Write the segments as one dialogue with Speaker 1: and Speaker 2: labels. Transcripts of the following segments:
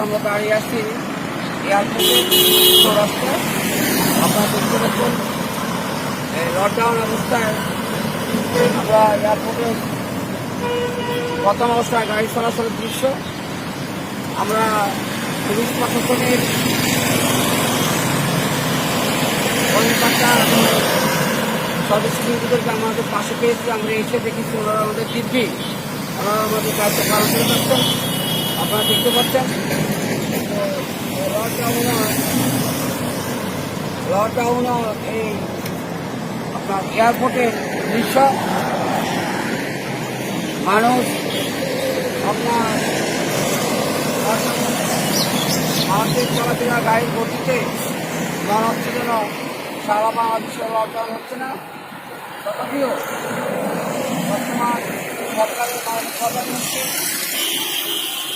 Speaker 1: আমরা দাঁড়িয়ে আছি এয়ারপোর্টের রাস্তায়। আপনারা দেখতে পাচ্ছেন লকডাউন অবস্থায় আমরা এয়ারপোর্টের প্রথম অবস্থায় গাড়ি চলাচলের দৃশ্য। আমরা পুলিশ প্রশাসনের কর্মকর্তা এবং সদস্যদেরকে আমাদের পাশে পেয়েছি। আমরা এসে দেখেছি ওনারা আমাদের দিব্যি ওনারা আমাদের দায়িত্ব পালন করে যাচ্ছেন। আপনারা দেখতে পাচ্ছেন লকডাউন এই আপনার এয়ারপোর্টের দৃশ্য। মানুষ আপনার মানুষের চলাফেরা গাড়ির গতিতে মনে হচ্ছে যেন সারা বাংলাদেশে লকডাউন হচ্ছে না। তথাপিও বর্তমান সরকারের প্রধানমন্ত্রী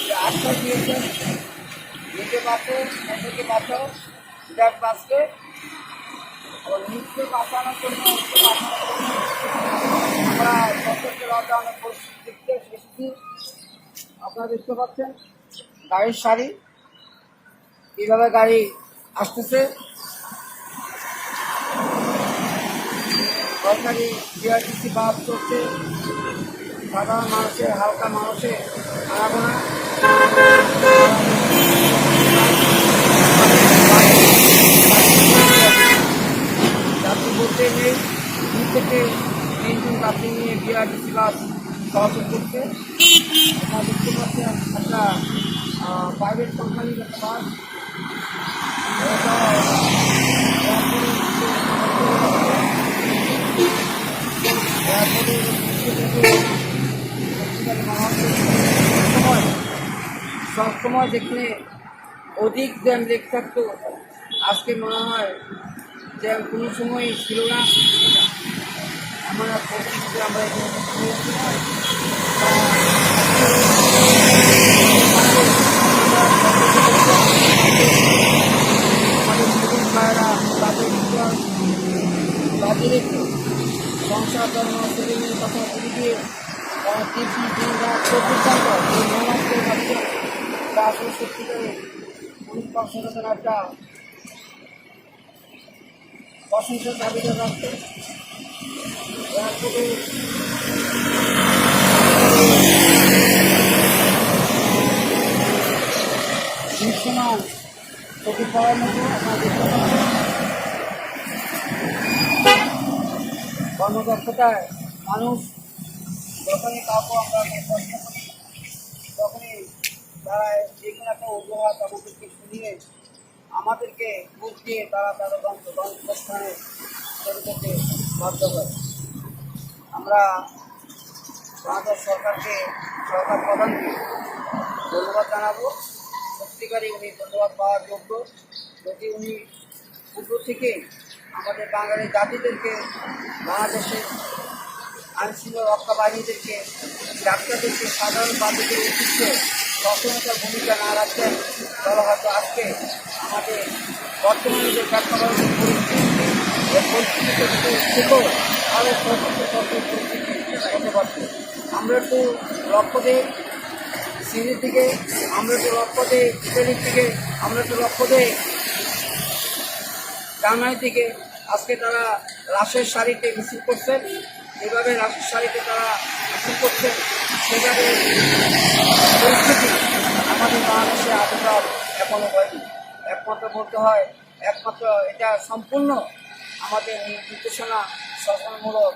Speaker 1: যে আশ্বাস দিয়েছেন নিজে বাঁচো নিজেকে বাঁচাও দেশ বাঁচবে এবং নিজকে বাঁচানোর জন্য আমরা সরকারকে লকডাউনের পরিস্থিতি দেখতে এসেছি। আপনারা দেখতে পাচ্ছেন গাড়ির সারি কীভাবে গাড়ি আসতেছে। সরকারি বিআরটিসি বাস চলছে, সাধারণ মানুষের হালকা মানুষের আনাগোনা। যাত্রী বলতে নেই, 2 থেকে 3 জন যাত্রী নিয়ে বিআরটিসি বাস চলাচল করছে। আপনারা দেখতে পাচ্ছেন একটা প্রাইভেট কোম্পানির একটা বাস। সবসময় যেখানে অধিক জ্যাম লেগ থাকতো, আজকে মনে হয় জ্যাম কোনো সময়ই ছিল না। আমরা পরিস্থিতি আমরা তাদের একটু সংসার ধর্ম ছেলেমেয়ের কথা বলে দিয়ে তারা টিভি দিন রাত 24 ঘন্টা এই মেহনত করে থাকছেন। তা আসলে সত্যিকারে পুলিশ প্রশাসনের একটা প্রশংসার দাবিদার রাখছে। এয়ারপোর্টে দৃশ্যমান চোখে পড়ার মতো আপনারা দেখতে পাচ্ছেন। কর্মদক্ষতায় মানুষ যখনই কাউকে আমরা প্রশ্ন করি তখনই তারা যে কোনো একটা অজুহাত আমাদেরকে শুনিয়ে আমাদেরকে বুঝ দিয়ে তারা তাদের গন্তব্যস্থানে চলে যেতে বাধ্য করে। আমরা বাংলাদেশ সরকারকে সরকার প্রধানকে ধন্যবাদ জানাবো। সত্যিকারই উনি ধন্যবাদ পাওয়ার যোগ্য। যদি উনি পূর্ব থেকে আমাদের বাঙালি জাতিদেরকে, বাংলাদেশের আইনশৃঙ্খলা রক্ষা বাহিনীদেরকে, ডাক্তারদেরকে, সাধারণ পাবলিকের উদ্দেশ্যে সচেতনতার ভূমিকা না রাখতেন তাহলে হয়তো আজকে আমাদের বর্তমানে যে প্রেক্ষাপটের পরিস্থিতি থেকেও আরও পরিস্থিতি হতে পারত। আমরা একটু লক্ষ্য দিই সিরির দিকে, আমরা একটু লক্ষ্য দিই ইটালির দিকে, আমরা একটু লক্ষ্য দিই জার্মানির দিকে। আজকে তারা লাশের শাড়িতে মিছিল করছেন, যেভাবে লাশের শাড়িতে তারা মিছিল করছেন সেভাবে পরিস্থিতি আমাদের বাংলাদেশে আবির্ভাব এখনও হয়নি। একমাত্র বলতে হয় একমাত্র এটা সম্পূর্ণ আমাদের নির্দেশনা শাসনমূলক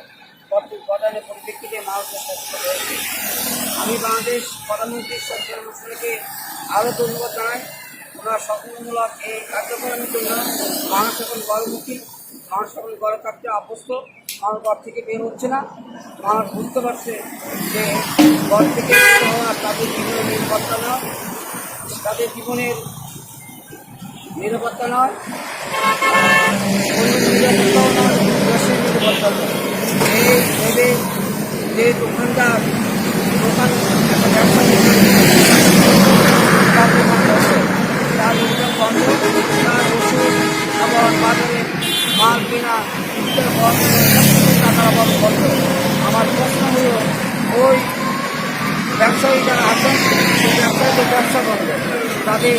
Speaker 1: প্রদানের পরিপ্রেক্ষিতে মানুষের সচেতন হয়েছে। আমি বাংলাদেশ প্রধানমন্ত্রী সরকার মন্ত্রীকে আরও ধন্যবাদ জানাই। ওনার শাসনমূলক এই কার্যক্রমের জন্য মানুষ এখন গর্বমুখী, মানুষ এখন ঘরে থাকতে অভ্যস্ত, মানুষ ঘর থেকে বের হচ্ছে না। মানুষ বুঝতে পারছে যে ঘর থেকে হওয়া তাদের জীবনের নিরাপত্তা নয়, তাদের জীবনের নিরাপত্তা নয়, অন্য নিরাপত্তাও নয়, দেশের নিরাপত্তা নয়। এই ভেবে যে দোকানদার দোকান একটা ব্যবসা তার দোকান বন্ধ, তার ওষুধ আবার বাজারে মাল কেনা টাকার অভাব বন্ধ। আমার প্রশ্ন হল ওই ব্যবসায়ী যারা আছেন সেই ব্যবসায়ী হবে, তাদের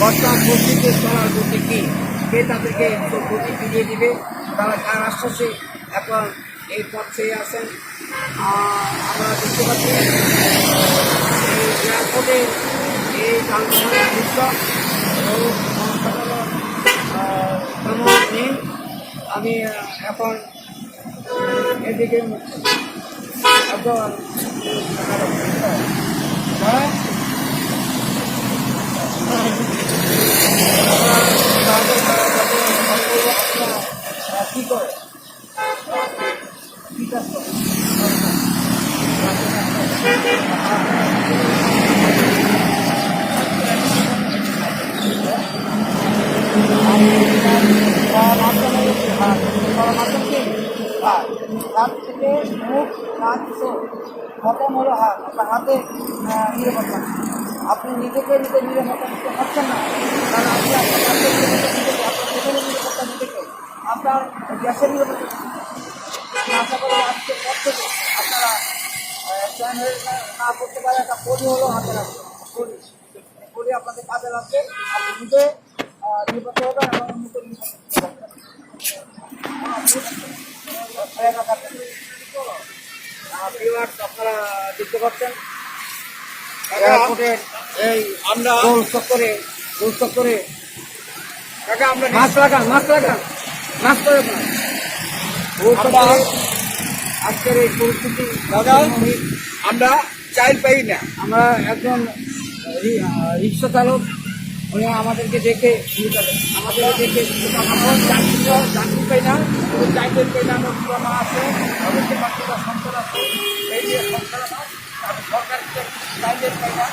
Speaker 1: বর্তমান পরিস্থিতি চলার গতি কী, কে তাদেরকে গতি ফিরিয়ে দিবে, তারা কার আশ্বাসে এখন এই পথে আছেন। আমরা দেখতে পাচ্ছি এই এয়ারপোর্টে এই যানবাহনের দৃশ্য তেমন নেই। আমি এখন এদিকে একদম কি করে ঠিক আছে হাত থেকে মুখ নাক চোখ খতম হলো হাত, আপনার হাতে নিরাপত্তা নেই। আপনি নিজেকে নিরাপত্তা দিতে পারছেন না, কারণ আপনি আপনার হাতের নিরাপত্তা নিজেকে আপনার গ্যাসের নিরাপত্তা আশা করি আজকের পর থেকে আপনারা স্ট্যান্ড হয়ে না করতে পারে একটা পরি হলো হাতে রাখবেন, পরি আপনাদের কাজে লাগবে। আপনি নিজে নিরাপত্তা হবেন এবং অন্যকে নিরাপত্তা আপনারা দেখতে পাচ্ছেন এয়ারপোর্টের এই আমরা গোল চক্করে মাছ লাগান আজকের এই পরিস্থিতি
Speaker 2: আমরা চাইল পাই না।
Speaker 1: আমরা একজন রিক্সা চালক উনি আমাদেরকে দেখে চাকরি পাই না, চাকরি পাই না, আমার পুরো মা আছে, অবশ্যই বাচ্চারা সন্তান আছে, এই যে সন্তান সরকার চাইলের পাই না,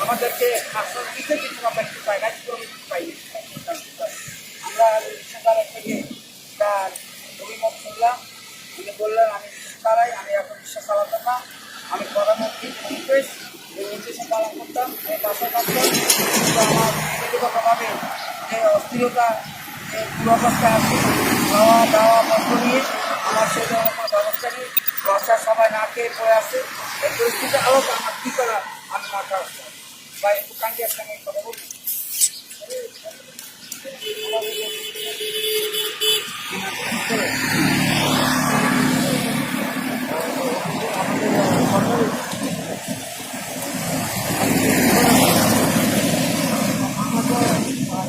Speaker 1: আমাদেরকে আশ্বাস দিতে কিছু আমরা একটু পাই না, পাই আমরা রিক্সাদারের থেকে তার অভিমত শুনলাম। উনি বললেন আমি চালাই, আমি এখন রিক্সা চালাতাম না, আমি প্রধানমন্ত্রী উদ্দেশ্যে পালন করতাম, এই বাসা কাটতাম, কিন্তু আমার ব্যক্তিগতভাবে যে অস্থিরতা যে দুরবস্থায় আছে, খাওয়া দাওয়া বন্ধ নিয়ে আমার সেই ধরনের কোনো ব্যবস্থা নেই, বাসার সবাই না খেয়ে পড়ে আছে। এই পরিস্থিতি আলোকে আমার কী করা আমি মাথা আসতাম বা একটু কাঙ্গিয়ার সঙ্গে কথা বলি।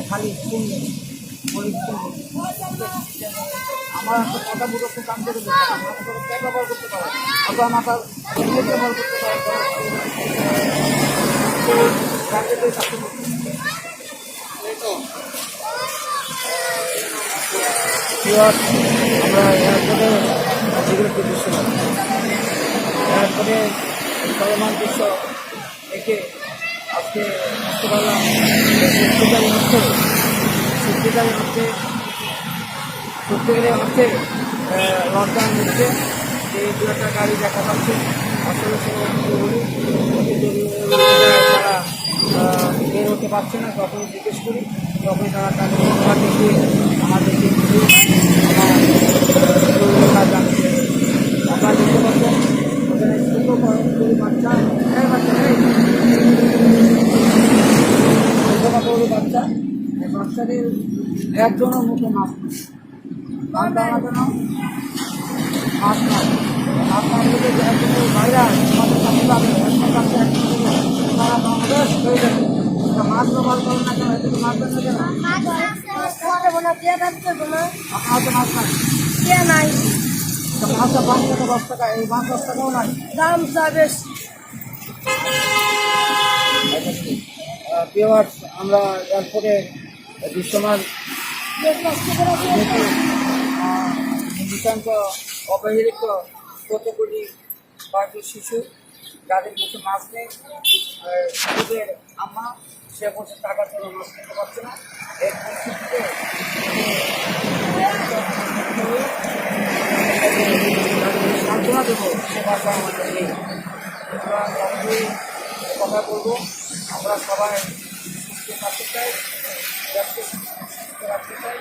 Speaker 1: খালি শুনলেন আমার একটা কথা বুঝে খুব কাম করে ব্যবহার করতে পারে, অথবা মাথার ব্যবহার করতে পারে, আমরা এয়ারপোর্টে যেগুলো দৃশ্য এয়ারপোর্টে চলমান দৃশ্য দেখে আজকে বুঝতে পারলাম সত্যিকারী লকডাউন হচ্ছে যে দু একটা গাড়ি দেখা পাচ্ছে আসলে তারা বের হতে পারছে না। যখন জিজ্ঞেস করি তখন তারা তাদের দেখিয়ে আমাদেরকে জানছে। আপনারা দেখতে পাচ্ছেন ওখানে ছোটো বাচ্চা বাচ্চা বাচ্চাদের একজনের মতো মাছ দেওয়ার জন্য মাছ না একজনের বাইরে আমাদের কাছে যাবে তারা বাংলাদেশ হয়ে যাবে মাছ ব্যবহার করেন না কেন এদিকে মাছ দেন না কেন আপনার তো মাছ নাই মাছটা 5 টাকা 10 টাকা, এই মাছ 10 টাকাও নাই, দাম বেশ। ভিউয়ার্স আমরা এয়ারপোর্টে দৃশ্যমান নিতান্ত অবহেলিত কতগুলি বাকি শিশু যাদের মুখে মাছ নেই, শিশুদের আম্মা সে বসে টাকার জন্য মাছ কিনতে পারছে না। এই পরিস্থিতিতে সান্ত্বনা দেবো সে ভাষা আমাদের নেই। কথা বলবো। আমরা সবাই সুস্থ থাকতে চাই, দেশকে সুস্থ রাখতে চাই।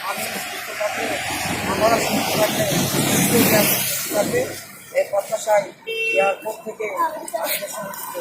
Speaker 1: আমি সুস্থ থাকলে আমরা সুস্থ থাকলে সুস্থ থাকবে এই প্রত্যাশায় এয়ারপোর্ট থেকে আমাদের সমস্ত